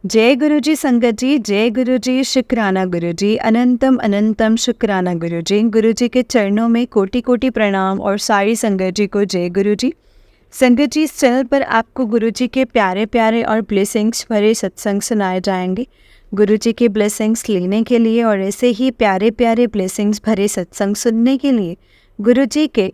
जय गुरु जी संगत जी, जय गुरु जी, शुक्राना गुरु जी, अनंतम अनंतम शुक्राना गुरु जी। गुरु जी के चरणों में कोटि कोटि प्रणाम और सारी संगत जी को जय गुरु जी। संगत जी, इस चैनल पर आपको गुरु जी के प्यारे प्यारे और ब्लेसिंग्स भरे सत्संग सुनाए जाएंगे। गुरु जी के ब्लेसिंग्स लेने के लिए और ऐसे ही प्यारे प्यारे ब्लेसिंग्स भरे सत्संग सुनने के लिए गुरु जी के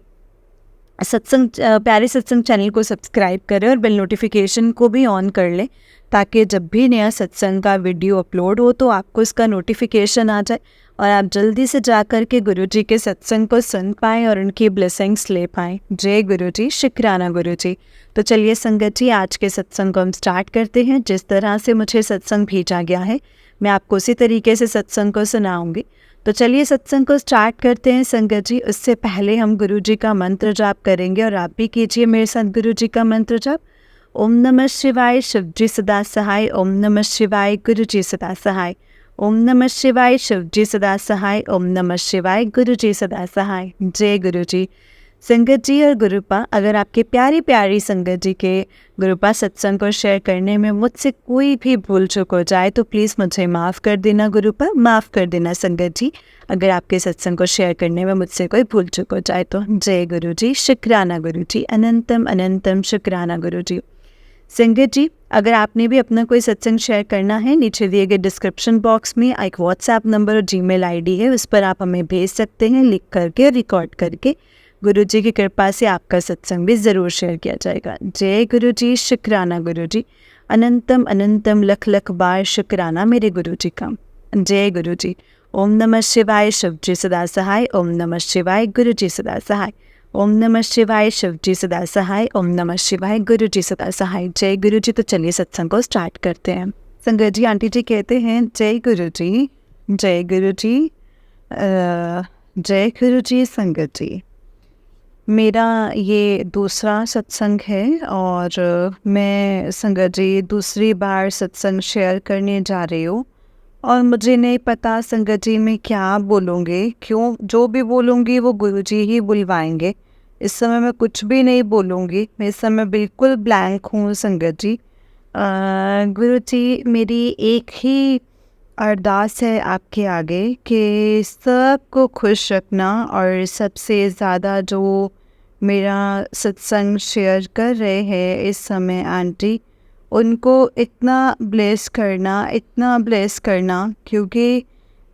प्यारे सत्संग चैनल को सब्सक्राइब करें और बेल नोटिफिकेशन को भी ऑन कर लें, ताकि जब भी नया सत्संग का वीडियो अपलोड हो तो आपको इसका नोटिफिकेशन आ जाए और आप जल्दी से जा कर के गुरु जी के सत्संग को सुन पाएँ और उनकी ब्लेसिंग्स ले पाएँ। जय गुरु जी, शुक्राना गुरु जी। तो चलिए संगत जी, आज के सत्संग को हम स्टार्ट करते हैं। जिस तरह से मुझे सत्संग भेजा गया है मैं आपको उसी तरीके से सत्संग को सुनाऊंगी। तो चलिए सत्संग को स्टार्ट करते हैं संगत जी। उससे पहले हम गुरु जी का मंत्र जाप करेंगे और आप भी कीजिए मेरे साथ गुरु जी का मंत्र जाप। ओम नमः शिवाय, शिव जी सदा सहाय। ओम नमः शिवाय, गुरु जी सदा सहाय। ओम नमः शिवाय, शिव जी सदा सहाय। ओम नमः शिवाय, गुरु जी सदा सहाय। जय गुरु जी। संगत जी और गुरुपा, अगर आपके प्यारी प्यारी संगत जी के गुरुपा सत्संग को शेयर करने में मुझसे कोई भी भूल चूक हो जाए तो प्लीज़ मुझे माफ़ कर देना गुरुपा, माफ़ कर देना संगत जी। अगर आपके सत्संग को शेयर करने में मुझसे कोई भूल चूक हो जाए तो। जय गुरु जी, शुक्राना गुरु जी, अनंतम अनंतम शुक्राना गुरु जी। संगत जी, अगर आपने भी अपना कोई सत्संग शेयर करना है, नीचे दिए गए डिस्क्रिप्शन बॉक्स में एक व्हाट्सएप नंबर और जीमेल आईडी है, उस पर आप हमें भेज सकते हैं लिख करके और रिकॉर्ड करके। गुरु जी की कृपा से आपका सत्संग भी ज़रूर शेयर किया जाएगा। जय गुरु जी, शुक्राना गुरु जी, अनंतम अनंतम लख लख बार शुक्राना मेरे गुरु जी का। जय गुरु जी। ओम नमः शिवाय, शिव जी सदा सहाय। ओम नमः शिवाय, गुरु जी सदा सहाय। ओम नमः शिवाय, शिव जी सदा सहाय। ओम नमः शिवाय, गुरु जी सदा सहाय। जय गुरु जी। तो चलिए सत्संग को स्टार्ट करते हैं। संगत जी, आंटी जी कहते हैं जय गुरु जी, जय गुरु जी, जय गुरु जी। संगत जी, मेरा ये दूसरा सत्संग है और मैं संगत जी दूसरी बार सत्संग शेयर करने जा रही हूँ और मुझे नहीं पता संगत जी मैं क्या बोलूँगी, क्यों जो भी बोलूँगी वो गुरुजी ही बुलवाएंगे। इस समय मैं कुछ भी नहीं बोलूँगी, मैं इस समय बिल्कुल ब्लैंक हूँ संगत जी। गुरुजी, मेरी एक ही अरदास है आपके आगे कि सबको खुश रखना और सबसे ज़्यादा जो मेरा सत्संग शेयर कर रहे हैं इस समय आंटी, उनको इतना ब्लेस करना, इतना ब्लेस करना, क्योंकि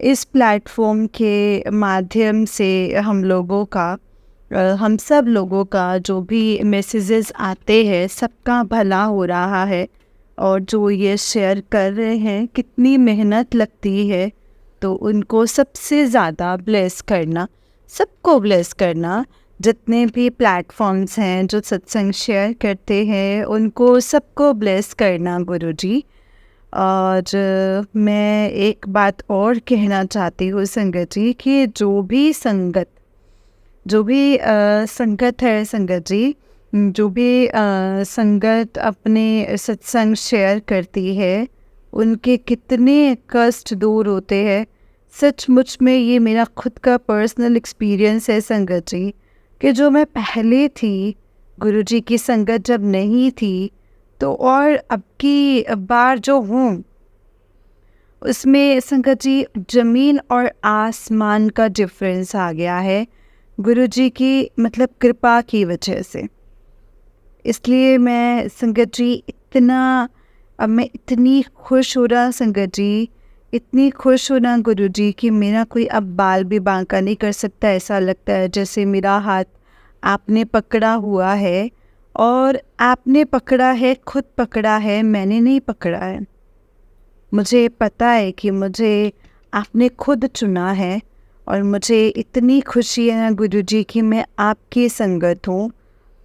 इस प्लेटफॉर्म के माध्यम से हम लोगों का हम सब लोगों का जो भी मैसेजेस आते हैं सबका भला हो रहा है। और जो ये शेयर कर रहे हैं कितनी मेहनत लगती है, तो उनको सबसे ज़्यादा ब्लेस करना, सबको ब्लेस करना। जितने भी प्लेटफॉर्म्स हैं जो सत्संग शेयर करते हैं उनको सबको ब्लेस करना गुरुजी। और मैं एक बात और कहना चाहती हूँ संगत जी कि जो भी संगत है संगत जी, जो भी संगत अपने सत्संग शेयर करती है उनके कितने कष्ट दूर होते हैं। सचमुच में ये मेरा खुद का पर्सनल एक्सपीरियंस है संगत जी, कि जो मैं पहले थी गुरुजी की संगत जब नहीं थी, तो और अब की बार जो हूँ उसमें संगत जी ज़मीन और आसमान का डिफरेंस आ गया है गुरुजी की मतलब कृपा की वजह से। इसलिए मैं संगत जी अब मैं इतनी खुश हो रहा संगत जी, इतनी खुश हो ना गुरुजी कि मेरा कोई अब बाल भी बांका नहीं कर सकता। ऐसा लगता है जैसे मेरा हाथ आपने पकड़ा हुआ है और आपने पकड़ा है, खुद पकड़ा है, मैंने नहीं पकड़ा है। मुझे पता है कि मुझे आपने खुद चुना है और मुझे इतनी खुशी है ना गुरुजी कि मैं आपकी संगत हूँ,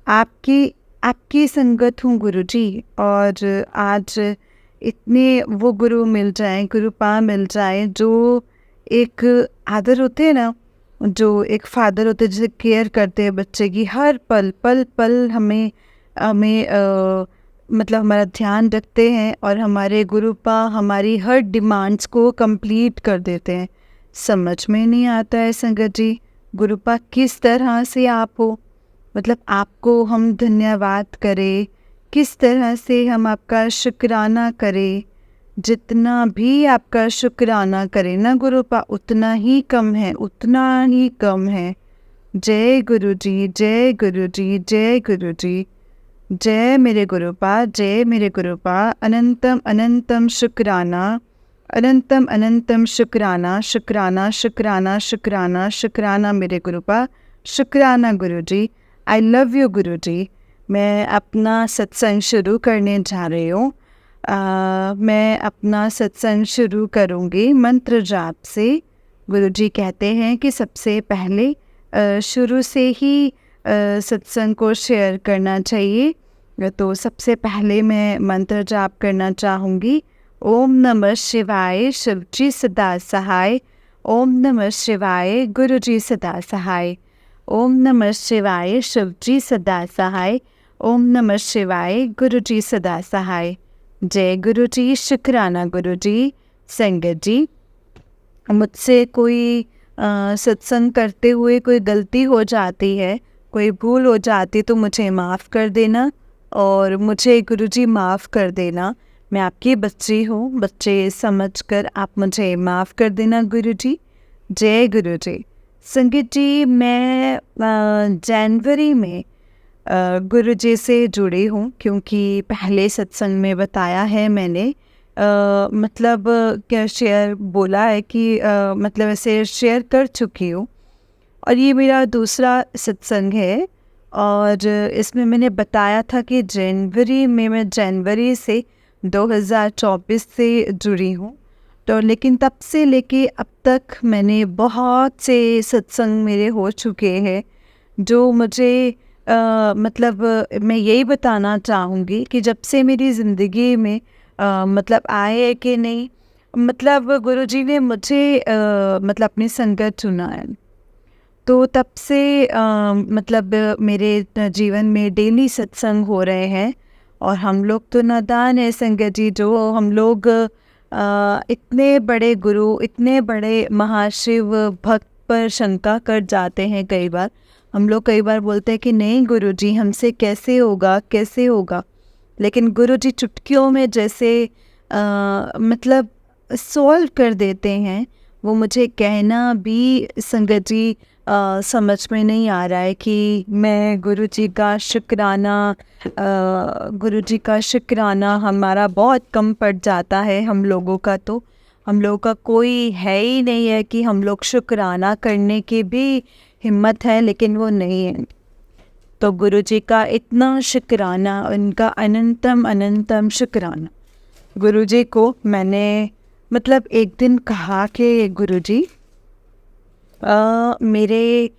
आपकी संगत हूँ गुरुजी। और आज इतने वो गुरु मिल जाएं, गुरुपा मिल जाए, जो एक आदर होते हैं ना, जो एक फादर होते हैं जैसे केयर करते हैं बच्चे की, हर पल पल पल हमें हमें मतलब हमारा ध्यान रखते हैं और हमारे गुरुपा हमारी हर डिमांड्स को कंप्लीट कर देते हैं। समझ में नहीं आता है संगत जी गुरुपा किस तरह से आप हो, मतलब आपको हम धन्यवाद करें, किस तरह से हम आपका शुक्राना करें। जितना भी आपका शुक्राना करें ना गुरुपा उतना ही कम है, उतना ही कम है। जय गुरु जी, जय गुरु जी, जय गुरु जी। जय मेरे गुरुपा, जय मेरे गुरुपा। अनंतम अनंतम शुक्राना, अनंतम अनंतम शुक्राना, शुक्राना शुक्राना शुक्राना शुक्राना मेरे गुरुपा, शुक्राना गुरु ji. I love you guru जी। मैं अपना सत्संग शुरू करने जा रही हूँ। मैं अपना सत्संग शुरू करूँगी मंत्र जाप से। गुरु जी कहते हैं कि सबसे पहले शुरू से ही सत्संग को शेयर करना चाहिए। तो सबसे पहले मैं मंत्र जाप करना चाहूँगी। ओम नमः शिवाय, शिव जी सदा सहाय। ओम नमः शिवाय, गुरु जी सदा सहाय। ओम नमः शिवाय, शिव जी सदा सहाय। ओम नमः शिवाय, गुरु जी सदा सहाय। जय गुरु जी, शुक्राना गुरु जी। संगत जी, मुझसे कोई सत्संग करते हुए कोई गलती हो जाती है, कोई भूल हो जाती तो मुझे माफ़ कर देना, और मुझे गुरुजी माफ़ कर देना। मैं आपकी बच्ची हूँ, बच्चे समझकर आप मुझे माफ़ कर देना गुरुजी। जय गुरुजी। संगीत जी, मैं जनवरी में गुरुजी से जुड़ी हूँ, क्योंकि पहले सत्संग में बताया है मैंने, मतलब क्या शेयर बोला है कि मतलब ऐसे शेयर कर चुकी हूँ, और ये मेरा दूसरा सत्संग है। और इसमें मैंने बताया था कि जनवरी में, मैं जनवरी से 2024 से जुड़ी हूँ। तो लेकिन तब से लेके अब तक मैंने बहुत से सत्संग मेरे हो चुके हैं, जो मुझे मतलब मैं यही बताना चाहूँगी कि जब से मेरी ज़िंदगी में मतलब आए है कि नहीं, मतलब गुरुजी ने मुझे मतलब अपनी संगत चुना है। तो तब से मतलब मेरे जीवन में डेली सत्संग हो रहे हैं, और हम लोग तो नादान है संगत जी, जो हम लोग इतने बड़े गुरु, इतने बड़े महाशिव भक्त पर शंका कर जाते हैं। कई बार हम लोग कई बार बोलते हैं कि नहीं गुरुजी, हमसे कैसे होगा, कैसे होगा। लेकिन गुरुजी चुटकियों में जैसे मतलब सॉल्व कर देते हैं। वो मुझे कहना भी संगत जी समझ में नहीं आ रहा है कि मैं गुरुजी का शुक्राना, गुरुजी का शुक्राना हमारा बहुत कम पड़ जाता है हम लोगों का। तो हम लोगों का कोई है ही नहीं है कि हम लोग शुक्राना करने की भी हिम्मत है, लेकिन वो नहीं है। तो गुरुजी का इतना शुक्राना, उनका अनंतम अनंतम शुक्राना। गुरुजी को मैंने मतलब एक दिन कहा कि गुरुजी मेरे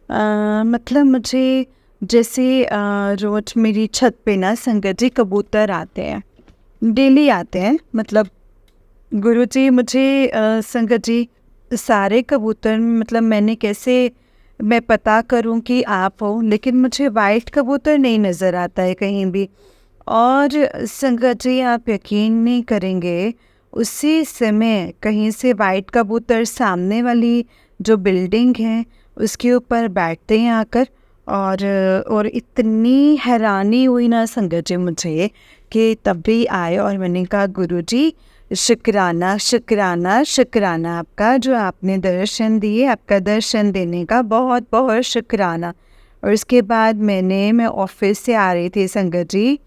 मतलब मुझे जैसे रोज मेरी छत पे ना संगत जी कबूतर आते हैं, डेली आते हैं। मतलब गुरुजी मुझे संगत जी सारे कबूतर, मतलब मैंने कैसे मैं पता करूं कि आप हो, लेकिन मुझे वाइट कबूतर नहीं नज़र आता है कहीं भी। और संगत जी, आप यकीन नहीं करेंगे, उसी समय कहीं से वाइट कबूतर सामने वाली जो बिल्डिंग है उसके ऊपर बैठते हैं आकर। और इतनी हैरानी हुई ना संगत जी मुझे, कि तब भी आए और मैंने कहा गुरुजी शुक्राना शुक्राना शुक्राना आपका, जो आपने दर्शन दिए, आपका दर्शन देने का बहुत बहुत शुक्राना। और उसके बाद मैं ऑफिस से आ रही थी संगत जी,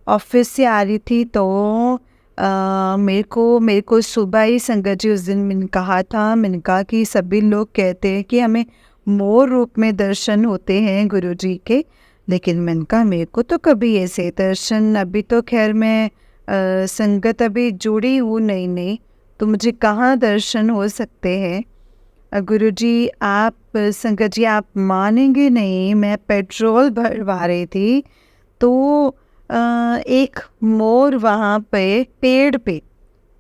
ऑफिस से आ रही थी तो मेरे को सुबह ही संगत जी उस दिन मैंने कहा कि सभी लोग कहते हैं कि हमें मोर रूप में दर्शन होते हैं गुरुजी के, लेकिन मैंने कहा मेरे को तो कभी ऐसे दर्शन, अभी तो खैर मैं संगत अभी जुड़ी हूँ नहीं, तो मुझे कहाँ दर्शन हो सकते हैं। गुरुजी आप, संगत जी आप मानेंगे नहीं, मैं पेट्रोल भरवा रही थी तो एक मोर वहाँ पे पेड़ पे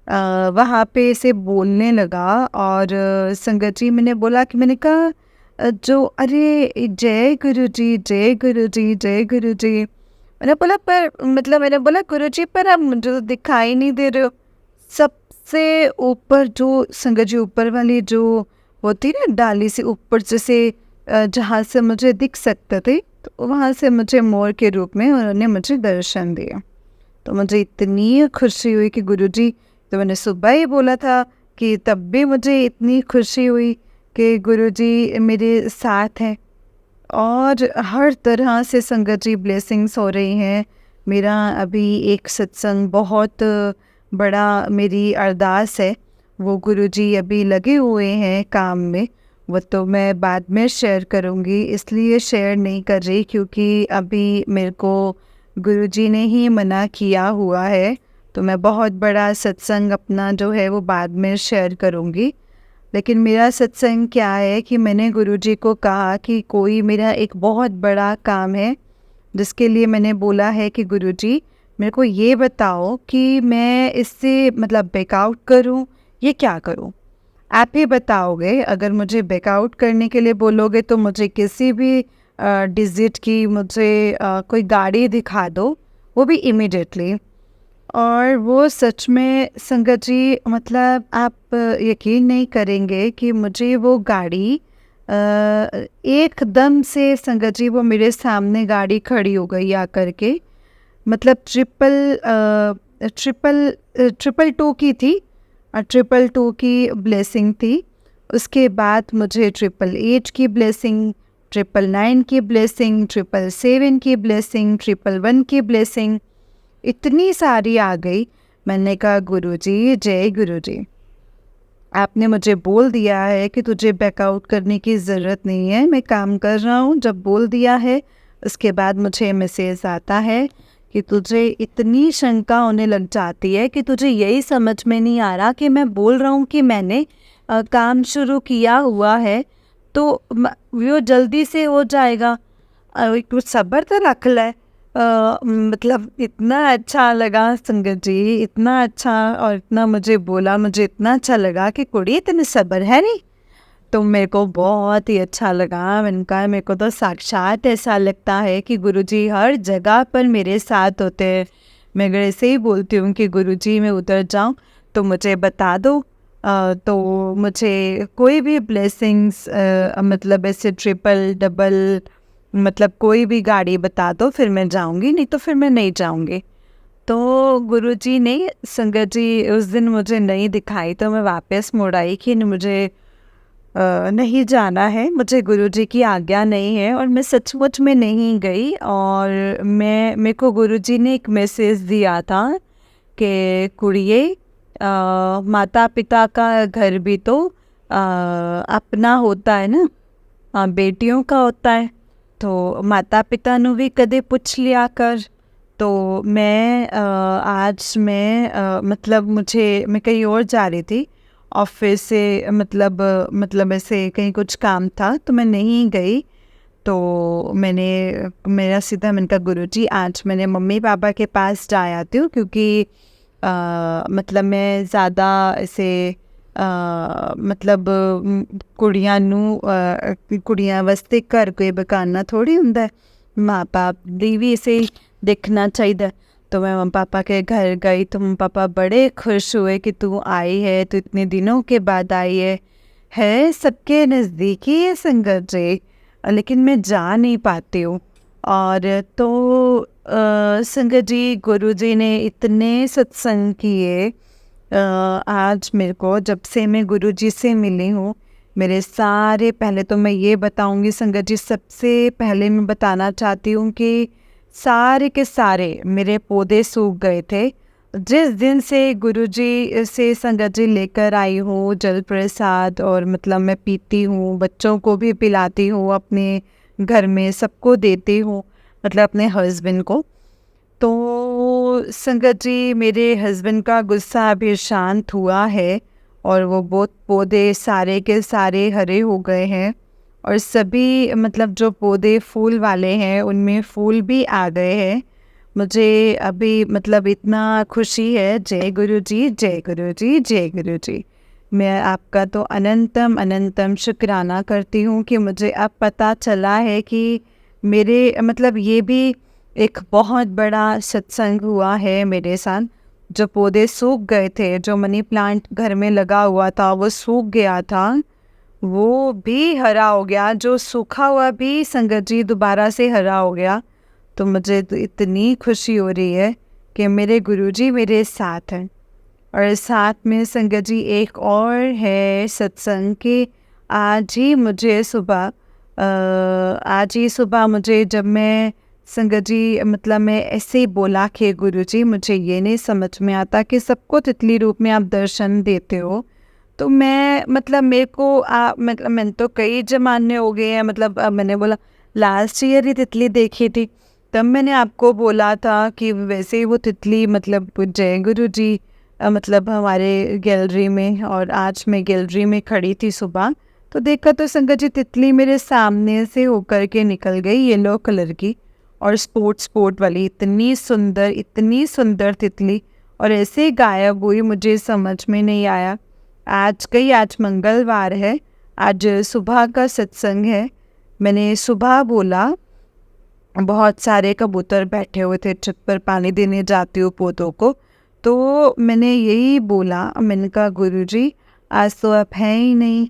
वहाँ पे से बोलने लगा। और संगत जी मैंने कहा जो अरे जय गुरुजी, जय गुरुजी, जय गुरुजी। मैंने बोला गुरुजी पर आप मुझे तो दिखाई नहीं दे रहे हो। सबसे ऊपर जो संगत जी, ऊपर वाली जो होती ना डाली से ऊपर, जैसे जहाँ से मुझे दिख सकते थे, तो वहाँ से मुझे मोर के रूप में उन्होंने मुझे दर्शन दिया। तो मुझे इतनी खुशी हुई कि गुरुजी तो मैंने सुबह ही बोला था कि तब भी मुझे इतनी खुशी हुई कि गुरुजी मेरे साथ हैं और हर तरह से संगत जी ब्लेसिंग्स हो रही हैं। मेरा अभी एक सत्संग बहुत बड़ा मेरी अरदास है, वो गुरुजी अभी लगे हुए हैं काम में, वो तो मैं बाद में शेयर करूँगी, इसलिए शेयर नहीं कर रही क्योंकि अभी मेरे को गुरुजी ने ही मना किया हुआ है। तो मैं बहुत बड़ा सत्संग अपना जो है वो बाद में शेयर करूँगी। लेकिन मेरा सत्संग क्या है कि मैंने गुरुजी को कहा कि कोई मेरा एक बहुत बड़ा काम है जिसके लिए मैंने बोला है कि गुरुजी मेरे को ये बताओ कि मैं इससे मतलब बैकआउट करूं, ये क्या करूं? आप ही बताओगे। अगर मुझे बैकआउट करने के लिए बोलोगे तो मुझे किसी भी डिजिट की मुझे कोई गाड़ी दिखा दो, वो भी इमीडिएटली। और वो सच में संगत जी मतलब आप यकीन नहीं करेंगे कि मुझे वो गाड़ी एकदम से संगत जी वो मेरे सामने गाड़ी खड़ी हो गई आकर के। मतलब ट्रिपल टू की थी, ट्रिपल टू की ब्लेसिंग थी। उसके बाद मुझे 888 की ब्लेसिंग, 999 की ब्लेसिंग, 777 की ब्लेसिंग, 111 की ब्लेसिंग, इतनी सारी आ गई। मैंने कहा गुरुजी जय गुरुजी, आपने मुझे बोल दिया है कि तुझे बैकआउट करने की ज़रूरत नहीं है, मैं काम कर रहा हूँ। जब बोल दिया है उसके बाद मुझे मैसेज आता है कि तुझे इतनी शंका होने लग जाती है कि तुझे यही समझ में नहीं आ रहा कि मैं बोल रहा हूँ कि मैंने काम शुरू किया हुआ है तो वो जल्दी से हो जाएगा, कुछ सब्र तो रख ले। मतलब इतना अच्छा लगा संगत जी, इतना अच्छा, और इतना मुझे बोला, मुझे इतना अच्छा लगा कि कुड़ी इतने सब्र है नहीं। तो मेरे को बहुत ही अच्छा लगा। मैंने कहा मेरे को तो साक्षात ऐसा लगता है कि गुरुजी हर जगह पर मेरे साथ होते हैं। मैं अगर ऐसे ही बोलती हूँ कि गुरुजी मैं उतर जाऊँ तो मुझे बता दो, तो मुझे कोई भी ब्लेसिंग्स मतलब ऐसे ट्रिपल डबल मतलब कोई भी गाड़ी बता दो, फिर मैं जाऊँगी, नहीं तो फिर मैं नहीं जाऊँगी। तो गुरुजी ने संगत जी उस दिन मुझे नहीं दिखाई तो मैं वापस मुड़ आई कि मुझे नहीं जाना है, मुझे गुरुजी की आज्ञा नहीं है। और मैं सचमुच में नहीं गई। और मेरे को गुरुजी ने एक मैसेज दिया था कि कुड़िए माता पिता का घर भी तो अपना होता है ना, बेटियों का होता है, तो माता पिता ਨੂੰ भी कदे पूछ लिया कर। तो मैं आज मैं मतलब मैं कहीं और जा रही थी ऑफिस से, मतलब ऐसे कहीं कुछ काम था तो मैं नहीं गई। तो मैंने कहा गुरुजी आज मैंने मम्मी पापा के पास जा आती हूँ क्योंकि मतलब मैं ज़्यादा ऐसे कुड़ियाँ वास्ते घर कोई बकाना थोड़ी हुंदा है, माँ बाप दी भी इसे देखना चाहिए। तो मैं मम्मी पापा के घर गई तो मम्मी पापा बड़े खुश हुए कि तू आई है, तू इतने दिनों के बाद आई है सबके नज़दीकी है संगत जी, लेकिन मैं जा नहीं पाती हूँ। और तो संगत जी गुरुजी ने इतने सत्संग किए। आज मेरे को जब से मैं गुरुजी से मिली हूँ, मेरे सारे, पहले तो मैं ये बताऊँगी संगत जी, सबसे पहले मैं बताना चाहती हूँ कि सारे के सारे मेरे पौधे सूख गए थे। जिस दिन से गुरुजी से संगत जी लेकर आई हूँ जल प्रसाद, और मतलब मैं पीती हूँ, बच्चों को भी पिलाती हूँ, अपने घर में सबको देती हूँ, मतलब अपने हस्बैंड को। तो संगत जी मेरे हस्बैंड का गुस्सा अभी शांत हुआ है और वो बहुत पौधे सारे के सारे हरे हो गए हैं, और सभी मतलब जो पौधे फूल वाले हैं उनमें फूल भी आ गए हैं। मुझे अभी मतलब इतना खुशी है। जय गुरु जी, जय गुरु जी, जय गुरु जी। मैं आपका तो अनंतम अनंतम शुक्राना करती हूँ कि मुझे अब पता चला है कि मेरे मतलब ये भी एक बहुत बड़ा सत्संग हुआ है मेरे साथ। जो पौधे सूख गए थे, जो मनी प्लांट घर में लगा हुआ था वो सूख गया था, वो भी हरा हो गया, जो सूखा हुआ भी संगत जी दोबारा से हरा हो गया। तो मुझे तो इतनी खुशी हो रही है कि मेरे गुरुजी मेरे साथ हैं। और साथ में संगत जी एक और है सत्संग कि आज ही सुबह मुझे जब मैं संगत जी मतलब मैं ऐसे ही बोला कि गुरु जी मुझे ये नहीं समझ में आता कि सबको तितली रूप में आप दर्शन देते हो, तो मैं मतलब मेरे को मतलब मैंने तो कई जमाने हो गए हैं, मतलब मैंने बोला लास्ट ईयर ही तितली देखी थी, तब मैंने आपको बोला था कि वैसे ही वो तितली मतलब जय गुरु जी मतलब हमारे गैलरी में, और आज मैं गैलरी में खड़ी थी सुबह तो देखा तो संगत जी तितली मेरे सामने से होकर के निकल गई, येलो कलर की और स्पोर्ट वाली, इतनी सुंदर तितली, और ऐसे ही गायब हुई, मुझे समझ में नहीं आया। आज मंगलवार है, आज सुबह का सत्संग है, मैंने सुबह बोला, बहुत सारे कबूतर बैठे हुए थे छत पर, पानी देने जाती हूँ पौधों को, तो मैंने यही बोला, मैंने कहा गुरुजी आज तो आप हैं ही नहीं,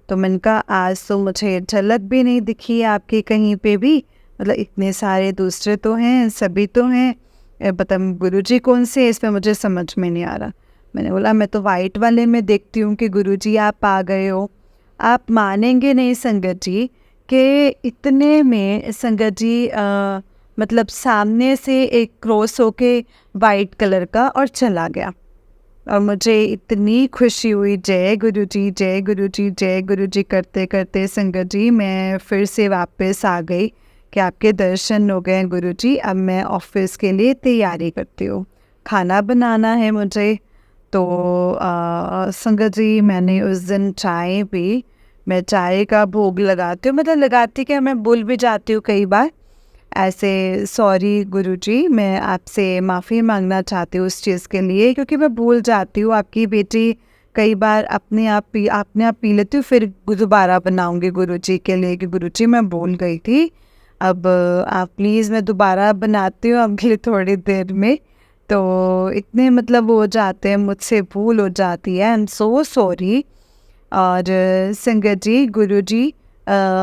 तो मैंने कहा आज तो मुझे झलक भी नहीं दिखी आपकी कहीं पे भी, मतलब इतने सारे दूसरे तो हैं, सभी तो हैं, पता गुरुजी कौन से, इसमें मुझे समझ में नहीं आ रहा। मैंने बोला मैं तो वाइट वाले में देखती हूँ कि गुरुजी आप आ गए हो। आप मानेंगे नहीं संगत जी कि इतने में संगत जी मतलब सामने से एक क्रॉस होके वाइट कलर का और चला गया, और मुझे इतनी खुशी हुई, जय गुरु जी जय गुरु जी जय गुरु जी करते करते संगत जी मैं फिर से वापस आ गई कि आपके दर्शन हो गए गुरु जी, अब मैं ऑफिस के लिए तैयारी करती हूँ, खाना बनाना है मुझे। तो संगत जी मैंने उस दिन चाय पी, मैं चाय का भोग लगाती हूँ, मतलब लगाती क्या, मैं भूल भी जाती हूँ कई बार ऐसे, सॉरी गुरुजी मैं आपसे माफ़ी मांगना चाहती हूँ उस चीज़ के लिए, क्योंकि मैं भूल जाती हूँ। आपकी बेटी कई बार अपने आप पी लेती हूँ, फिर दोबारा बनाऊँगी गुरुजी के लिए कि गुरुजी मैं भूल गई थी, अब आप प्लीज़, मैं दोबारा बनाती हूँ अगली थोड़ी देर में। तो इतने मतलब हो जाते हैं, मुझसे भूल हो जाती है, आई एम सो सॉरी। और संगत जी गुरुजी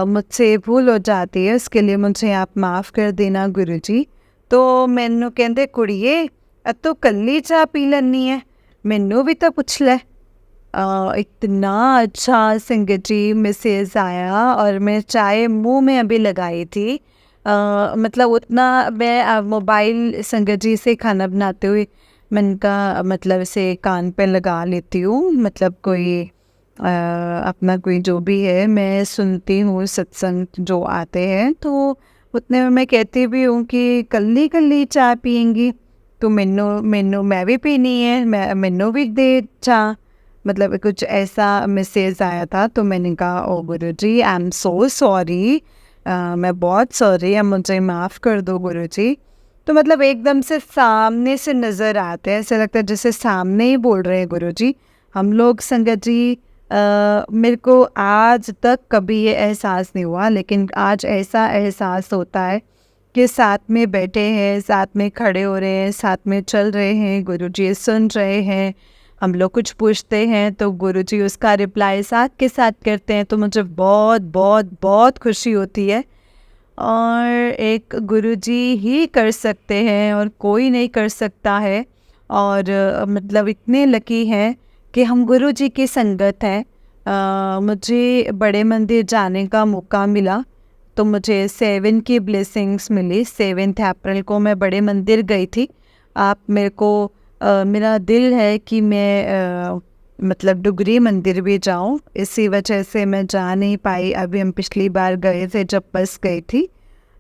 मुझसे भूल हो जाती है, उसके लिए मुझे आप माफ़ कर देना गुरुजी। तो मैनू कहते कुड़िए तो कल्ली चाह पी लेनी है, मैनू भी तो पुछ ले। इतना अच्छा संगत जी मैसेज आया, और मैं चाय मुंह में अभी लगाई थी, मतलब उतना मैं मोबाइल संगत जी से खाना बनाते हुए मन का मतलब से कान पे लगा लेती हूँ, मतलब कोई अपना कोई जो भी है मैं सुनती हूँ सत्संग जो आते हैं, तो उतने में मैं कहती भी हूँ कि कल्ली कल्ली चाय पियेंगी, तो मैनू मैं भी पीनी है, मैनू भी दे चाह, मतलब कुछ ऐसा मैसेज आया था। तो मैंने कहा ओ गुरुजी आई एम सो सॉरी, मैं बहुत सॉरी, अब मुझे माफ़ कर दो गुरुजी। तो मतलब एकदम से सामने से नज़र आते हैं, ऐसा लगता है जैसे सामने ही बोल रहे हैं गुरुजी हम लोग। संगत जी मेरे को आज तक कभी ये एहसास नहीं हुआ, लेकिन आज ऐसा एहसास होता है कि साथ में बैठे हैं, साथ में खड़े हो रहे हैं, साथ में चल रहे हैं, गुरुजी सुन रहे हैं, हम लोग कुछ पूछते हैं तो गुरुजी उसका रिप्लाई साथ के साथ करते हैं, तो मुझे बहुत बहुत बहुत खुशी होती है। और एक गुरुजी ही कर सकते हैं और कोई नहीं कर सकता है, और मतलब इतने लकी हैं कि हम गुरुजी की संगत हैं। मुझे बड़े मंदिर जाने का मौका मिला, तो मुझे 7 की ब्लेसिंग्स मिली। 7 अप्रैल को मैं बड़े मंदिर गई थी। आप मेरे को मेरा दिल है कि मैं मतलब डुगरी मंदिर भी जाऊं, इसी वजह से मैं जा नहीं पाई। अभी हम पिछली बार गए थे जब बस गई थी,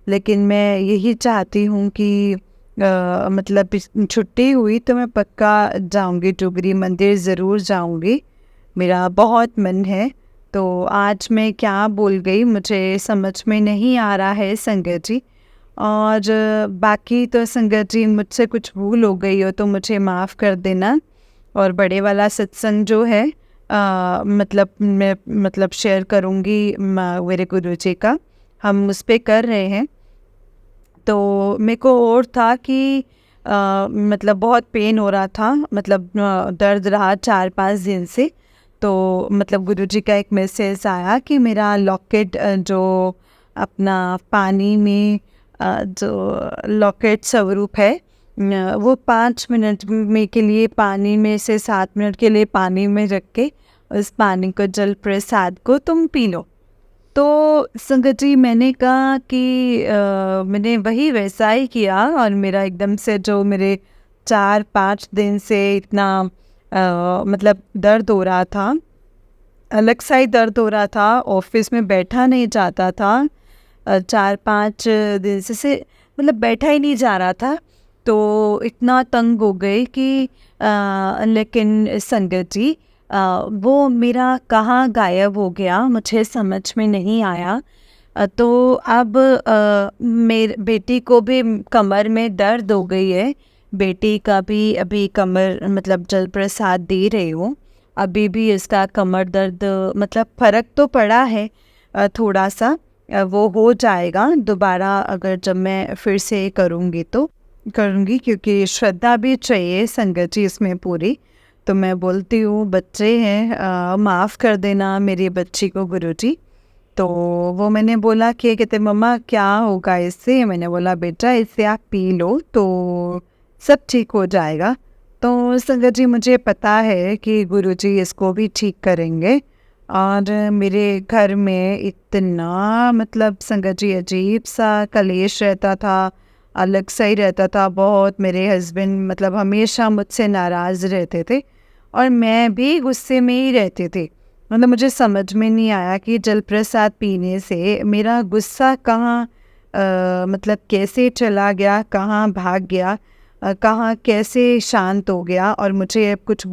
लेकिन मैं यही चाहती हूँ कि मतलब छुट्टी हुई तो मैं पक्का जाऊंगी, डुगरी मंदिर ज़रूर जाऊंगी, मेरा बहुत मन है। तो आज मैं क्या बोल गई मुझे समझ में नहीं आ रहा है संगत जी, और बाकी तो संगत जी मुझसे कुछ भूल हो गई हो तो मुझे माफ़ कर देना। और बड़े वाला सत्संग जो है मतलब मैं मतलब शेयर करूँगी मेरे गुरु जी का, हम उस पर कर रहे हैं। तो मेरे को और था कि मतलब बहुत पेन हो रहा था, मतलब दर्द रहा 4-5 दिन से। तो मतलब गुरुजी का एक मैसेज आया कि मेरा लॉकेट जो अपना पानी में जो लॉकेट स्वरूप है वो 5 मिनट में के लिए पानी में से 7 मिनट के लिए पानी में रख के उस पानी को, जल प्रसाद को तुम पी लो। तो संगत जी, मैंने कहा कि मैंने वही वैसा ही किया और मेरा एकदम से जो मेरे 4-5 दिन से इतना मतलब दर्द हो रहा था, अलग सा ही दर्द हो रहा था, ऑफिस में बैठा नहीं जाता था, 4-5 दिन से मतलब बैठा ही नहीं जा रहा था। तो इतना तंग हो गई कि लेकिन संगत जी, वो मेरा कहाँ गायब हो गया मुझे समझ में नहीं आया। तो अब मेरे बेटी को भी कमर में दर्द हो गई है, बेटी का भी अभी कमर मतलब जल प्रसाद दे रही हूँ, अभी भी इसका कमर दर्द मतलब फ़र्क तो पड़ा है थोड़ा सा, वो हो जाएगा दोबारा अगर जब मैं फिर से करूँगी तो करूँगी, क्योंकि श्रद्धा भी चाहिए संगत जी इसमें पूरी। तो मैं बोलती हूँ बच्चे हैं, माफ़ कर देना मेरी बच्ची को गुरुजी। तो वो मैंने बोला कि कहते मम्मा क्या होगा इससे, मैंने बोला बेटा इससे आप पी लो तो सब ठीक हो जाएगा। तो संगत जी, मुझे पता है कि गुरुजी इसको भी ठीक करेंगे। और मेरे घर में इतना मतलब संगत जी अजीब सा कलेश रहता था, अलग सा ही रहता था बहुत। मेरे हस्बैंड मतलब हमेशा मुझसे नाराज़ रहते थे और मैं भी गुस्से में ही रहती थी। मतलब मुझे समझ में नहीं आया कि जल प्रसाद पीने से मेरा गुस्सा कहाँ मतलब कैसे चला गया, कहाँ भाग गया, कहाँ कैसे शांत हो गया। और मुझे अब कुछ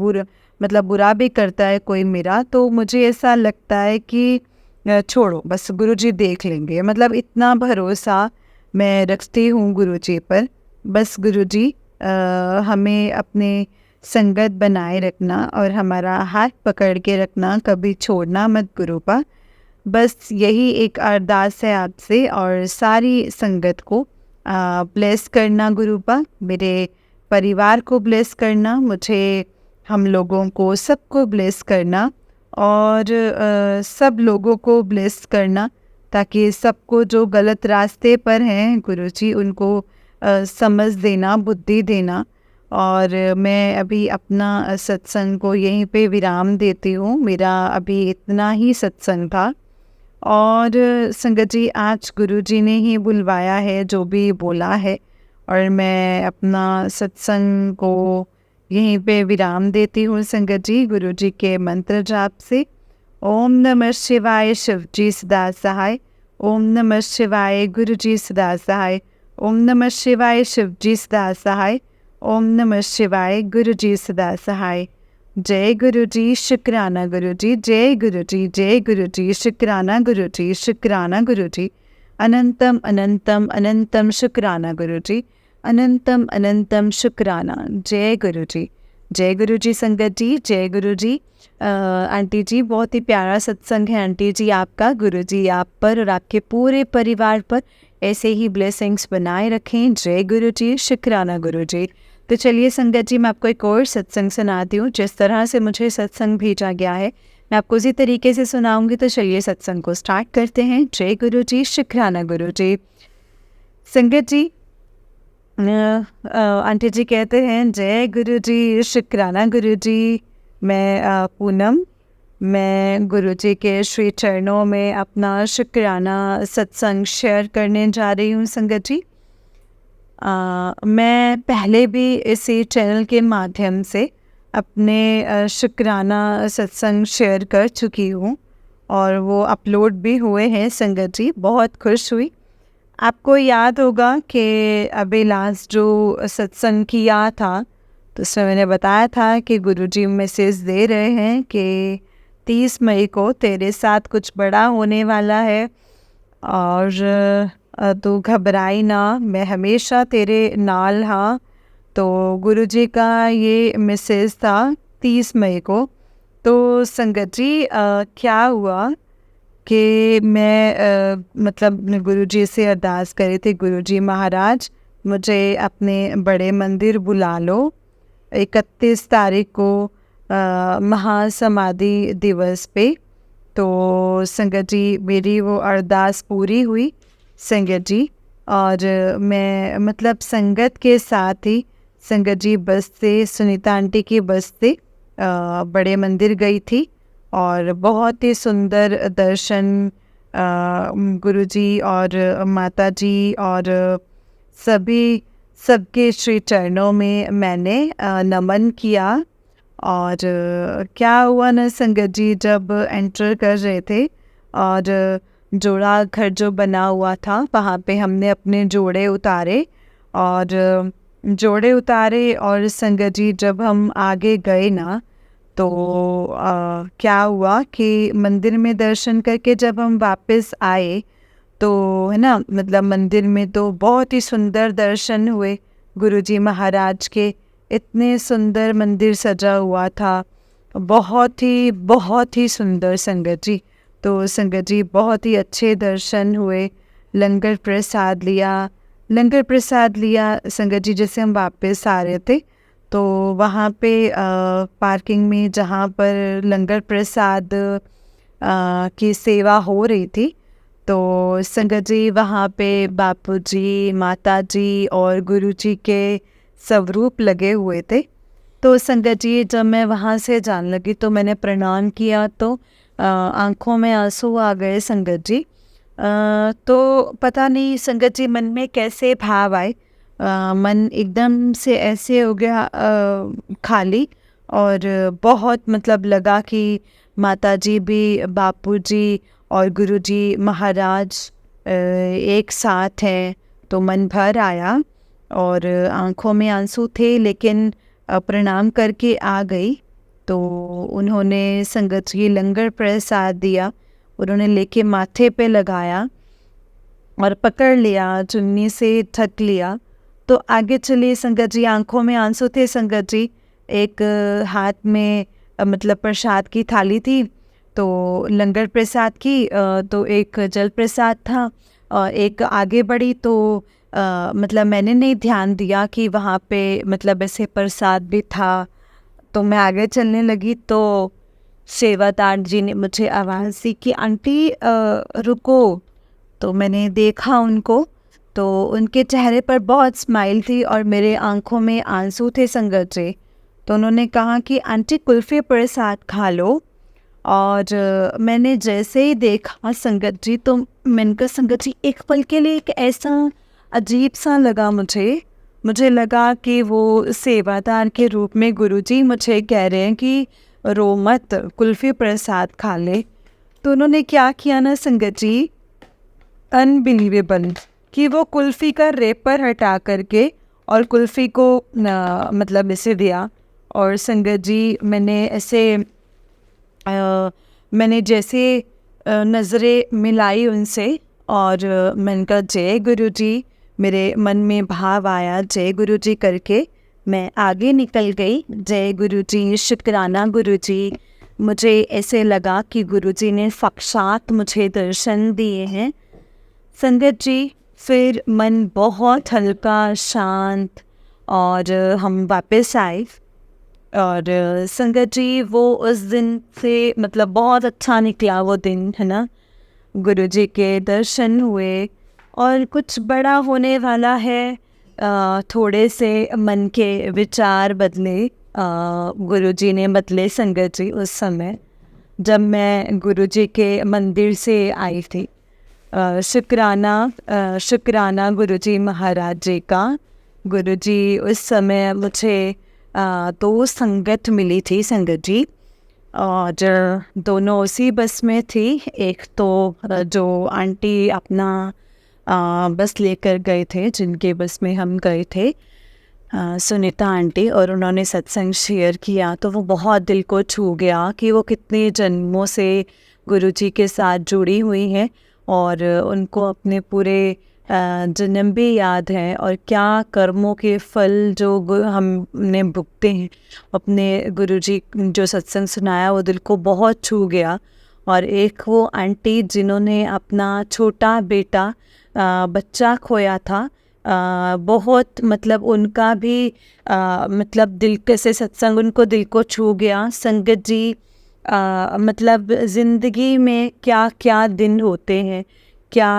मतलब बुरा भी करता है कोई मेरा, तो मुझे ऐसा लगता है कि छोड़ो बस गुरुजी देख लेंगे। मतलब इतना भरोसा मैं रखती हूँ गुरुजी पर। बस गुरुजी हमें अपने संगत बनाए रखना और हमारा हाथ पकड़ के रखना, कभी छोड़ना मत गुरुपा। बस यही एक अरदास है आपसे और सारी संगत को ब्लेस करना गुरुपा, मेरे परिवार को ब्लेस करना, मुझे, हम लोगों को सबको ब्लेस करना और सब लोगों को ब्लेस करना, ताकि सबको जो गलत रास्ते पर हैं गुरुजी उनको समझ देना, बुद्धि देना। और मैं अभी अपना सत्संग को यहीं पे विराम देती हूँ। मेरा अभी इतना ही सत्संग था और संगत जी आज गुरुजी ने ही बुलवाया है, जो भी बोला है, और मैं अपना सत्संग को यहीं पे विराम देती हूँ संगत जी, गुरुजी के मंत्र जाप से। ओम नमः शिवाय शिवजी सदा सहाय, ओम नमः शिवाय गुरुजी सदा सहाय, ओम नमः शिवाय शिवजी सदा सहाय, ओम नमः शिवाय गुरुजी सदा सहाय। जय गुरुजी, शुक्राना गुरुजी, जय गुरुजी, जय गुरुजी, शुक्राना गुरुजी, शुक्राना गुरुजी, अनंतम अनंतम अनंतम शुक्राना गुरुजी, अनंतम अनंतम शुक्राना। जय गुरुजी, जय गुरुजी संगत जी, जय गुरुजी। आंटी जी, बहुत ही प्यारा सत्संग है आंटी जी आपका। गुरुजी आप पर और आपके पूरे परिवार पर ऐसे ही ब्लेसिंग्स बनाए रखें। जय गुरुजी, शुक्राना गुरुजी। तो चलिए संगत जी, मैं आपको एक और सत्संग सुनाती हूँ। जिस तरह से मुझे सत्संग भेजा गया है मैं आपको उसी तरीके से सुनाऊंगी। तो चलिए सत्संग को स्टार्ट करते हैं। जय गुरुजी, शुक्राना गुरुजी। संगत जी, आंटी जी कहते हैं जय गुरुजी, शुक्राना गुरुजी। मैं पूनम, मैं गुरुजी के श्री चरणों में अपना शुक्राना सत्संग शेयर करने जा रही हूँ संगत जी। मैं पहले भी इसी चैनल के माध्यम से अपने शुक्राना सत्संग शेयर कर चुकी हूँ और वो अपलोड भी हुए हैं संगत जी। बहुत खुश हुई। आपको याद होगा कि अभी लास्ट जो सत्संग किया था तो उसमें मैंने बताया था कि गुरुजी मैसेज दे रहे हैं कि 30 मई को तेरे साथ कुछ बड़ा होने वाला है और तू घबराई ना, मैं हमेशा तेरे नाल हाँ। तो गुरुजी का ये मैसेज था 30 मई को। तो संगत जी क्या हुआ कि मैं मतलब गुरुजी से अरदास करी थी, गुरुजी महाराज मुझे अपने बड़े मंदिर बुला लो 31 तारीख को महासमाधि दिवस पे। तो संगत जी मेरी वो अरदास पूरी हुई संगत जी, और मैं मतलब संगत के साथ ही संगत जी बस से, सुनीता आंटी की बस से बड़े मंदिर गई थी और बहुत ही सुंदर दर्शन गुरुजी और माता जी और सभी सबके श्री चरणों में मैंने नमन किया। और क्या हुआ ना संगत जी, जब एंटर कर रहे थे और जोड़ा घर जो बना हुआ था वहाँ पे हमने अपने जोड़े उतारे और और संगत जी जब हम आगे गए ना तो क्या हुआ कि मंदिर में दर्शन करके जब हम वापस आए तो है ना, मतलब मंदिर में तो बहुत ही सुंदर दर्शन हुए गुरुजी महाराज के। इतने सुंदर मंदिर सजा हुआ था, बहुत ही सुंदर संगत जी। तो संगत जी बहुत ही अच्छे दर्शन हुए। लंगर प्रसाद लिया संगत जी। जैसे हम वापस आ रहे थे तो वहाँ पे पार्किंग में जहाँ पर लंगर प्रसाद की सेवा हो रही थी तो संगत जी वहाँ पे बापूजी, माताजी और गुरुजी के स्वरूप लगे हुए थे। तो संगत जी जब मैं वहाँ से जाने लगी तो मैंने प्रणाम किया तो आंखों में आंसू आ गए संगत जी। तो पता नहीं संगत जी मन में कैसे भाव आए। मन एकदम से ऐसे हो गया खाली और बहुत मतलब लगा कि माताजी भी, बापूजी और गुरुजी महाराज एक साथ हैं। तो मन भर आया और आंखों में आंसू थे लेकिन प्रणाम करके आ गई। तो उन्होंने संगत जी लंगर प्रसाद दिया, उन्होंने लेके माथे पे लगाया और पकड़ लिया, चुन्नी से ढक लिया। तो आगे चलिए संगत जी। आंखों में आंसू थे संगत जी। एक हाथ में मतलब प्रसाद की थाली थी तो लंगर प्रसाद की, तो एक जल प्रसाद था और एक आगे बढ़ी तो मतलब मैंने नहीं ध्यान दिया कि वहाँ पे मतलब ऐसे प्रसाद भी था। तो मैं आगे चलने लगी तो सेवादार जी ने मुझे आवाज़ दी कि आंटी रुको। तो मैंने देखा उनको तो उनके चेहरे पर बहुत स्माइल थी और मेरे आंखों में आंसू थे संगत जी। तो उन्होंने कहा कि आंटी कुल्फ़ी प्रसाद खा लो। और मैंने जैसे ही देखा संगत जी तो मैंने कहा संगत जी एक पल के लिए एक ऐसा अजीब सा लगा मुझे लगा कि वो सेवादार के रूप में गुरुजी मुझे कह रहे हैं कि रो मत, कुल्फ़ी प्रसाद खा ले। तो उन्होंने क्या किया ना संगत जी, अनबिलीवेबल, कि वो कुल्फ़ी का रेपर हटा करके और कुल्फ़ी को मतलब इसे दिया। और संगत जी मैंने ऐसे मैंने जैसे नज़रें मिलाई उनसे और मैंने कहा जय गुरुजी। मेरे मन में भाव आया जय गुरुजी करके मैं आगे निकल गई। जय गुरुजी, शुक्राना गुरुजी। मुझे ऐसे लगा कि गुरुजी ने साक्षात मुझे दर्शन दिए हैं संगत जी। फिर मन बहुत हल्का, शांत और हम वापस आए। और संगत जी वो उस दिन से मतलब बहुत अच्छा निकला वो दिन, है ना। गुरुजी के दर्शन हुए और कुछ बड़ा होने वाला है। थोड़े से मन के विचार बदले, गुरुजी ने बदले संगत जी उस समय जब मैं गुरुजी के मंदिर से आई थी। शुक्राना गुरुजी महाराज जी का। गुरुजी उस समय मुझे दो संगत मिली थी संगत जी और दोनों उसी बस में थी। एक तो जो आंटी अपना बस लेकर गए थे, जिनके बस में हम गए थे, सुनीता आंटी, और उन्होंने सत्संग शेयर किया तो वो बहुत दिल को छू गया कि वो कितने जन्मों से गुरुजी के साथ जुड़ी हुई हैं और उनको अपने पूरे जन्म भी याद है और क्या कर्मों के फल जो हमने भुगते हैं। अपने गुरुजी जो सत्संग सुनाया वो दिल को बहुत छू गया। और एक वो आंटी जिन्होंने अपना छोटा बेटा बच्चा खोया था, बहुत मतलब उनका भी मतलब दिल से सत्संग उनको दिल को छू गया संगत जी। मतलब ज़िंदगी में क्या क्या दिन होते हैं, क्या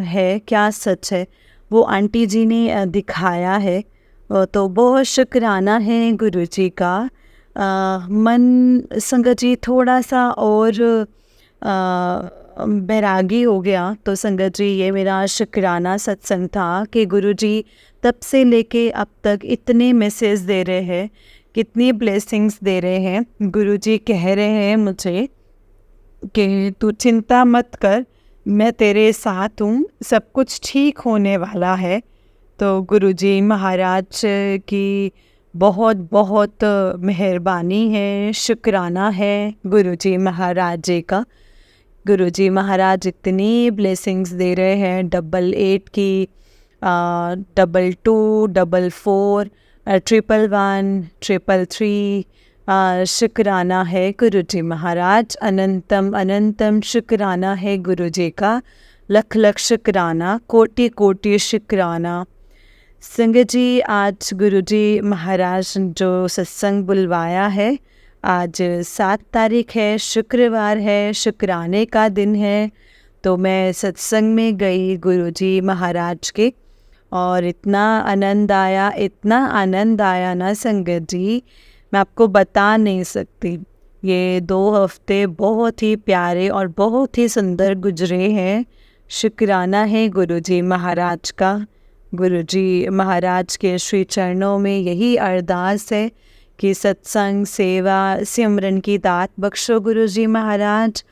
है, क्या सच है, वो आंटी जी ने दिखाया है। तो बहुत शुक्राना है गुरु जी का। मन संगत जी थोड़ा सा और बैरागी हो गया। तो संगत जी ये मेरा शुक्राना सत्संग था कि गुरु जी तब से लेके अब तक इतने मैसेज दे रहे हैं, कितनी ब्लेसिंग्स दे रहे हैं। गुरु जी कह रहे हैं मुझे कि तू चिंता मत कर, मैं तेरे साथ हूँ, सब कुछ ठीक होने वाला है। तो गुरुजी महाराज की बहुत बहुत मेहरबानी है, शुक्राना है गुरुजी महाराज जी का। गुरुजी महाराज इतनी ब्लेसिंग्स दे रहे हैं, 888 की, 22, 44, 111, 333। शुक्राना है गुरुजी महाराज, अनंतम अनंतम शुक्राना है गुरुजी का, लख लख शुक्राना, कोटि कोटि शुक्राना। संगत जी आज गुरुजी महाराज जो सत्संग बुलवाया है, आज 7 तारीख है, शुक्रवार है, शुक्राने का दिन है। तो मैं सत्संग में गई गुरुजी महाराज के, और इतना आनंद आया, इतना आनंद आया ना संगत जी, मैं आपको बता नहीं सकती। ये 2 हफ्ते बहुत ही प्यारे और बहुत ही सुंदर गुजरे हैं। शुक्राना है गुरुजी महाराज का। गुरुजी महाराज के श्री चरणों में यही अरदास है कि सत्संग, सेवा, सिमरन की दात बख्शो गुरुजी महाराज,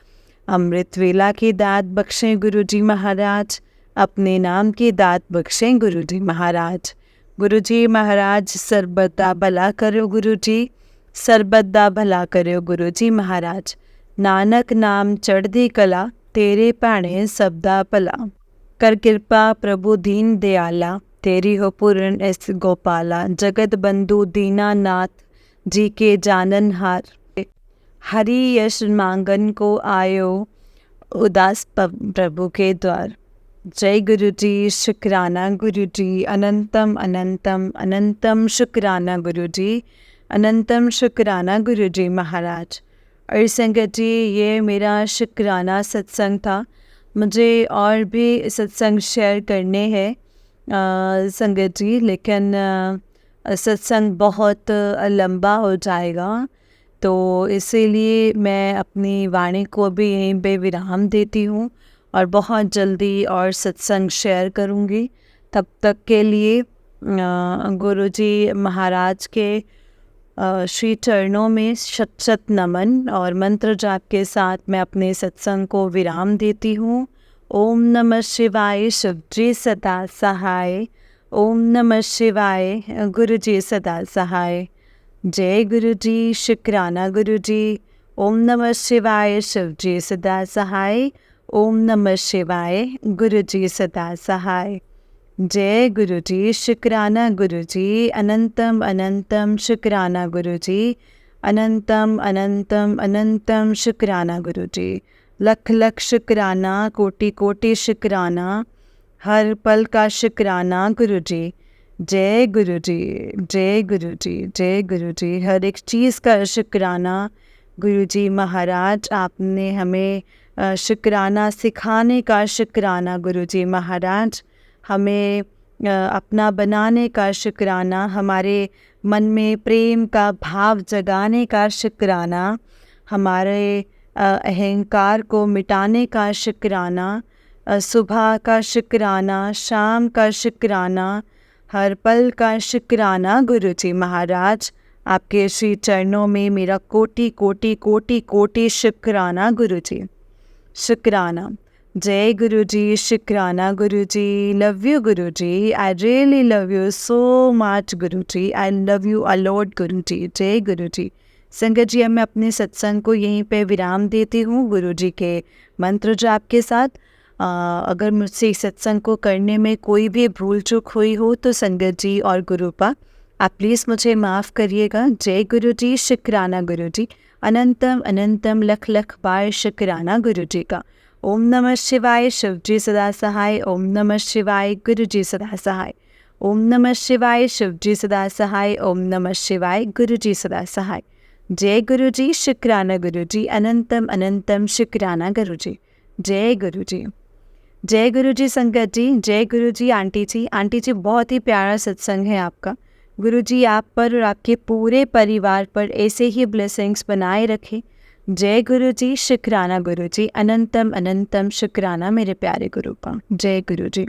अमृत वेला की दात बख्शें गुरुजी महाराज, अपने नाम की दात बख्शें गुरुजी महाराज। गुरुजी महाराज सरबत भला करो गुरुजी, सरबत भला करो गुरुजी महाराज। नानक नाम चढ़दी कला, तेरे भाणे सबदा भला। कर कृपा प्रभु दीन दयाला, तेरी हो पूर्ण एस गोपाला। जगत बंधु दीनानाथ, जी के जानन हार। हरि यश मांगन को आयो, उदास प्रभु के द्वार। जय गुरु जी, शुक्राना गुरु जी, अनंतम अनंतम अनंतम शुक्राना गुरु जी, अनंतम शुक्राना गुरु जी महाराज। और संगत जी ये मेरा शुक्राना सत्संग था। मुझे और भी सत्संग शेयर करने हैं संगत जी, लेकिन सत्संग बहुत लंबा हो जाएगा, तो इसीलिए मैं अपनी वाणी को भी यहीं पे विराम देती हूँ और बहुत जल्दी और सत्संग शेयर करूँगी। तब तक के लिए गुरुजी महाराज के श्री चरणों में शत शत नमन और मंत्र जाप के साथ मैं अपने सत्संग को विराम देती हूँ। ओम नमः शिवाय, शिव जी सदा सहाय। ओम नमः शिवाय, गुरु जी सदा सहाय। जय गुरु जी, शुक्राना गुरु जी। ओम नमः शिवाय, शिव जी सदा सहाय। ओम नमः शिवाय, गुरु जी सदा सहाय। जय गुरु जी, शुक्राना गुरु जी, अनंतम अनंतम शुक्राना गुरु जी, अनंतम अनंतम अनंतम शुक्राना गुरु जी। लख लख शुक्राना, कोटि कोटि शुक्राना, हर पल का शुक्राना गुरु जी। जय गुरु जी, जय गुरु जी, जय गुरु जी। हर एक चीज़ का शुक्राना गुरु जी महाराज। आपने हमें शुक्राना सिखाने का शुक्राना गुरु जी महाराज। हमें अपना बनाने का शुक्राना, हमारे मन में प्रेम का भाव जगाने का शुक्राना, हमारे अहंकार को मिटाने का शुक्राना, सुबह का शुक्राना, शाम का शुक्राना, हर पल का शुक्राना गुरु जी महाराज। आपके श्री चरणों में मेरा कोटि कोटि कोटि कोटि शुक्राना गुरु जी, शुक्राना। जय गुरु जी, शुक्राना गुरु जी। Love you guru ji, I really love you so much guru ji, I love you a lot guru ji. जय गुरु जी। संगत जी, अब मैं अपने सत्संग को यहीं पे विराम देती हूँ गुरु जी के मंत्र जाप के साथ। अगर मुझसे इस सत्संग को करने में कोई भी भूल चूक हुई हो तो संगत जी और गुरुपा आप प्लीज़ मुझे माफ़ करिएगा। जय गुरु जी, शुक्राना गुरु जी, अनंतम अनंतम लख लख बार शुक्राना गुरु जी का। ओम नमः शिवाय, शिव जी सदा सहाय। ओम नमः शिवाय, गुरु जी सदा सहाय। ओम नमः शिवाय, शिव जी सदा सहाय। ओम नमः शिवाय, गुरु जी सदा सहाय। जय गुरु जी, शुक्राना गुरु जी, अनंतम अनंतम शुक्राना गुरु जी। जय गुरु जी, जय गुरु जी। संगत जी, जय गुरु जी। आंटी जी, आंटी जी बहुत ही प्यारा सत्संग है आपका। गुरुजी आप पर और आपके पूरे परिवार पर ऐसे ही ब्लेसिंग्स बनाए रखें। जय गुरुजी, शुक्राना गुरुजी, अनंतम अनंतम शुक्राना मेरे प्यारे गुरुपा। जय गुरुजी।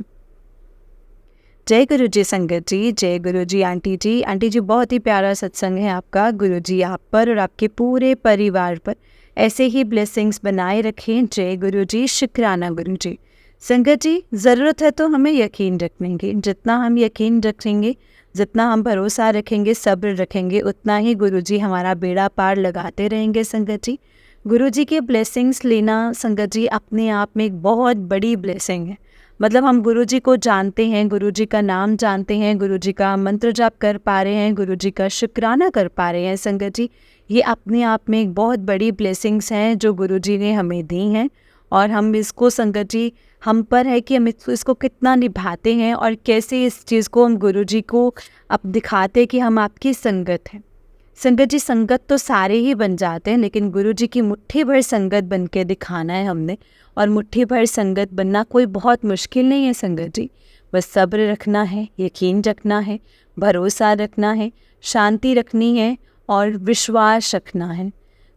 जय गुरुजी संगत जी, जय गुरुजी आंटी जी। आंटी जी बहुत ही प्यारा सत्संग है आपका। गुरुजी आप पर और आपके पूरे परिवार पर ऐसे ही ब्लेसिंग्स बनाए रखें। जय गुरुजी, शुक्राना गुरुजी। संगत जी ज़रूरत है तो हमें यकीन रखने की, जितना हम यकीन रखेंगे, जितना हम भरोसा रखेंगे, सब्र रखेंगे, उतना ही गुरुजी हमारा बेड़ा पार लगाते रहेंगे। संगत जी गुरुजी के ब्लेसिंग्स लेना संगत जी अपने आप में एक बहुत बड़ी ब्लेसिंग है। मतलब हम गुरुजी को जानते हैं, गुरुजी का नाम जानते हैं, गुरुजी का मंत्र जाप कर पा रहे हैं, गुरुजी का शुक्राना कर पा रहे हैं। संगत जी ये अपने आप में एक बहुत बड़ी ब्लेसिंग्स हैं जो गुरुजी ने हमें दी हैं, और हम इसको संगत जी हम पर है कि हम इसको कितना निभाते हैं और कैसे इस चीज़ को हम गुरुजी को अब दिखाते हैं कि हम आपकी संगत हैं। संगत जी संगत तो सारे ही बन जाते हैं, लेकिन गुरुजी की मुट्ठी भर संगत बन के दिखाना है हमने, और मुट्ठी भर संगत बनना कोई बहुत मुश्किल नहीं है। संगत जी बस सब्र रखना है, यकीन रखना है, भरोसा रखना है, शांति रखनी है और विश्वास रखना है।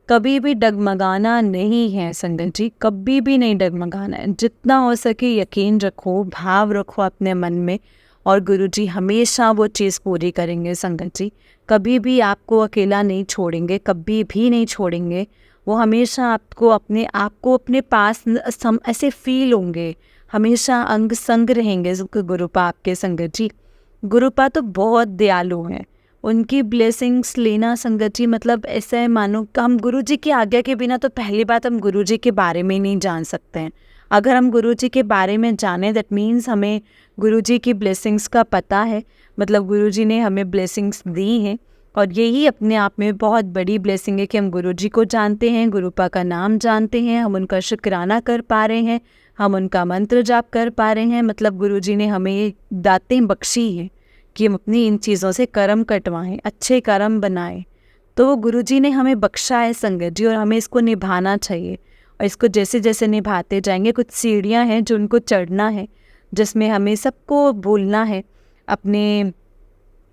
कभी भी डगमगाना नहीं है संगत जी, कभी भी नहीं डगमगाना है। जितना हो सके यकीन रखो, भाव रखो अपने मन में, और गुरुजी हमेशा वो चीज़ पूरी करेंगे। संगत जी कभी भी आपको अकेला नहीं छोड़ेंगे, कभी भी नहीं छोड़ेंगे। वो हमेशा आपको अपने पास ऐसे फील होंगे, हमेशा अंग संग रहेंगे गुरुपा आपके। संगत जी गुरुपा तो बहुत दयालु हैं, उनकी ब्लेसिंग्स लेना संगत जी मतलब ऐसा है मानो कि हम गुरुजी की आज्ञा के बिना तो पहली बात हम गुरुजी के बारे में नहीं जान सकते हैं। अगर हम गुरुजी के बारे में जाने दैट मीन्स हमें गुरुजी की ब्लेसिंग्स का पता है, मतलब गुरुजी ने हमें ब्लेसिंग्स दी हैं। और यही अपने आप में बहुत बड़ी ब्लेसिंग है कि हम गुरुजी को जानते हैं, गुरुपा का नाम जानते हैं, हम उनका शुक्राना कर पा रहे हैं, हम उनका मंत्र जाप कर पा रहे हैं। मतलब गुरुजी ने हमें ये दातें बख्शी हैं कि हम अपनी इन चीज़ों से कर्म कटवाएं, अच्छे कर्म बनाएं। तो वो गुरुजी ने हमें बख्शा है संगत जी, और हमें इसको निभाना चाहिए। और इसको जैसे जैसे निभाते जाएंगे, कुछ सीढ़ियाँ हैं जो उनको चढ़ना है, जिसमें हमें सबको भूलना है, अपने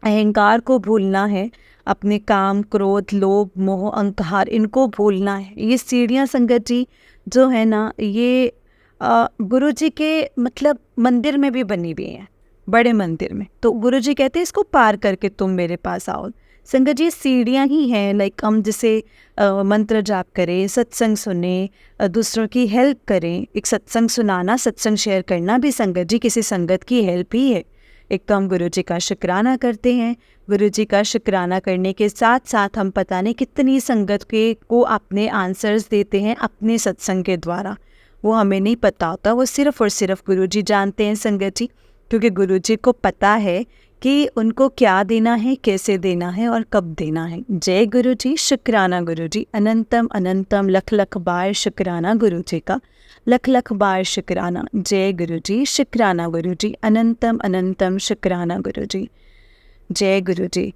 अहंकार को भूलना है, अपने काम, क्रोध, लोभ, मोह, अहंकार इनको भूलना है। ये सीढ़ियाँ संगत जी जो है ना, ये गुरुजी के मतलब मंदिर में भी बनी हुई हैं, बड़े मंदिर में। तो गुरुजी कहते हैं इसको पार करके तुम मेरे पास आओ। संगत जी सीढ़ियाँ ही हैं, लाइक हम जैसे मंत्र जाप करें, सत्संग सुने, दूसरों की हेल्प करें। एक सत्संग सुनाना, सत्संग शेयर करना भी संगत जी किसी संगत की हेल्प ही है। एक तो हम गुरुजी का शुक्राना करते हैं, गुरुजी का शुक्राना करने के साथ साथ हम पता नहीं कितनी संगत को अपने आंसर्स देते हैं अपने सत्संग के द्वारा। वो हमें नहीं पता होता, वो सिर्फ़ और सिर्फ गुरुजी जानते हैं संगत जी, क्योंकि गुरुजी को पता है कि उनको क्या देना है, कैसे देना है और कब देना है। जय गुरुजी, शुक्राना गुरुजी, अनंतम अनंतम लख लख बार शुक्राना गुरुजी का, लख लख बार शुक्राना। जय गुरुजी, शुक्राना गुरुजी, अनंतम अनंतम शुक्राना गुरुजी। जय गुरुजी।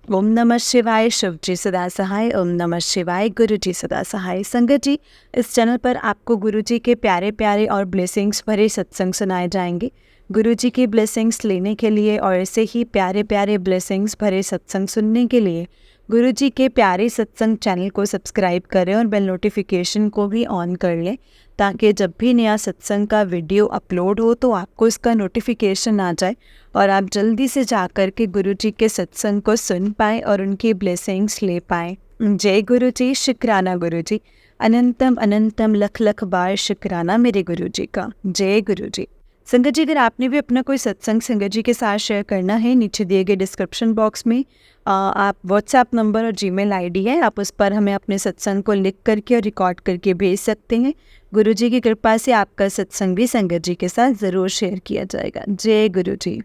ओम नमः शिवाय, शिव जी सदा सहाय। ओम नमः शिवाय, गुरु जी सदा सहाय। संगत जी इस चैनल पर आपको गुरुजी के प्यारे प्यारे और ब्लेसिंग्स भरे सत्संग सुनाए जाएंगे। गुरुजी की ब्लेसिंग्स लेने के लिए और ऐसे ही प्यारे प्यारे ब्लेसिंग्स भरे सत्संग सुनने के लिए गुरुजी के प्यारे सत्संग चैनल को सब्सक्राइब करें और बेल नोटिफिकेशन को भी ऑन कर लें, ताकि जब भी नया सत्संग का वीडियो अपलोड हो तो आपको इसका नोटिफिकेशन आ जाए और आप जल्दी से जाकर के गुरुजी के सत्संग को सुन पाएँ और उनकी ब्लेसिंग्स ले पाएँ। जय गुरुजी, शुक्राना गुरुजी, अनंतम अनंतम लख लख बार शुक्राना मेरे गुरुजी का। जय गुरुजी। संगत जी अगर आपने भी अपना कोई सत्संग संगत जी के साथ शेयर करना है, नीचे दिए गए डिस्क्रिप्शन बॉक्स में आप व्हाट्सएप नंबर और जीमेल आईडी है, आप उस पर हमें अपने सत्संग को लिख करके और रिकॉर्ड करके भेज सकते हैं। गुरुजी की कृपा से आपका सत्संग भी संगत जी के साथ ज़रूर शेयर किया जाएगा। जय गुरुजी।